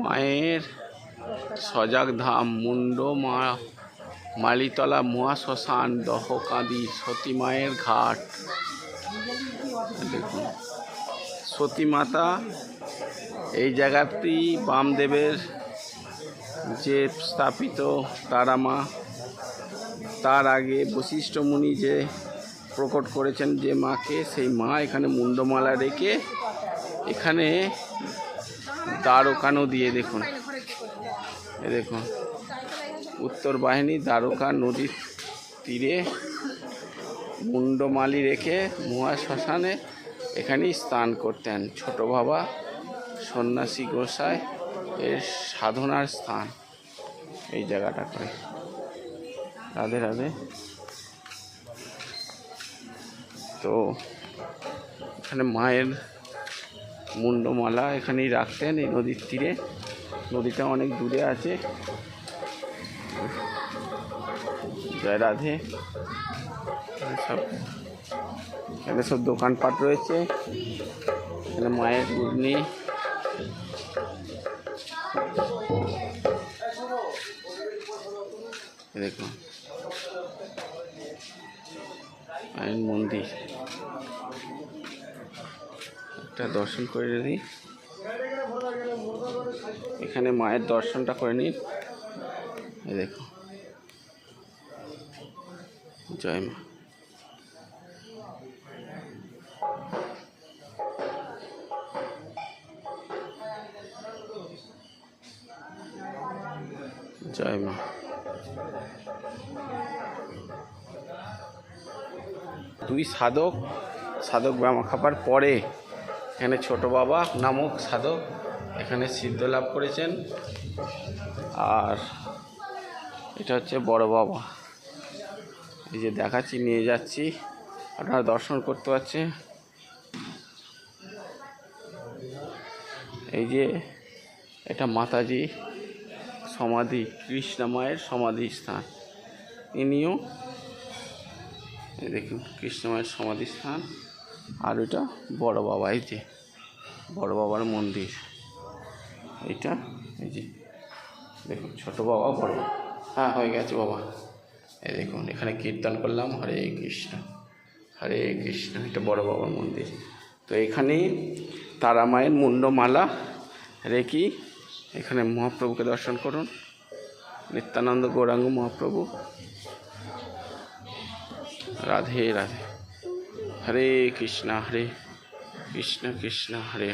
মায়ের সজাগ ধাম মুন্ড মালিতলা মহাশ্মশান দহকাঁদি সতী মায়ের ঘাট। দেখুন সতী মাতা এই জায়গাটি বামদেবের যে স্থাপিত তারা মা, তার আগে বশিষ্ঠ মুনি যে প্রকট করেছেন যে মাকে, সেই মা এখানে মুন্ডমালা রেখে এখানে দ্বারকা নদী, দেখুন দেখুন উত্তর বাহিনী দ্বারকা নদীর তীরে মুন্ডমালি রেখে মহাশ্মশানে এখানেই স্নান করতেন ছোট বাবা সন্ন্যাসী গোসাই এর সাধনার স্থান এই জায়গাটা করে। রাধে রাধে। তো এখানে মায়ের মুন্ডমালা এখানেই রাখতেন এই নদীর তীরে। নদীটা অনেক দূরে আছে। জয় রাধে। এখানে সব দোকানপাট রয়েছে। এখানে মায়ের ঘূর্ণি, দেখুন মায়ের মন্দির, একটা দর্শন করে নিই। এখানে মায়ের দর্শনটা করে নিন। দেখুন জয় মা। জয় মা। দুই সাধক ব্যায়াম খাবার পরে এখানে ছোট বাবা নামক সাধক এখানে সিদ্ধ লাভ করেছেন। আর এটা হচ্ছে বড় বাবা, এই যে দেখাচ্ছি, নিয়ে যাচ্ছি, আপনারা দর্শন করতে পারছে। এই যে এটা মাতাজি সমাধি, কৃষ্ণা মায়ের সমাধি স্থান। ইনিও দেখুন কৃষ্ণ মায়ের সমাধি স্থান। আর ওইটা বড় বাবা, এই যে বড় বাবার মন্দির এইটা। এই যে দেখুন ছোট বাবা বড় বাবা, হ্যাঁ হয়ে গেছে বাবা। এই দেখুন এখানে কীর্তন করলাম হরে কৃষ্ণ হরে কৃষ্ণ, এটা বড় বাবার মন্দির। তো এখানে তারা মায়ের মুন্ডমালা রেখে এখানে মহাপ্রভুকে দর্শন করুন, নিত্যানন্দ গৌরাঙ্গ মহাপ্রভু। রাধে রাধে। হরে কৃষ্ণ কৃষ্ণ কৃষ্ণ হরে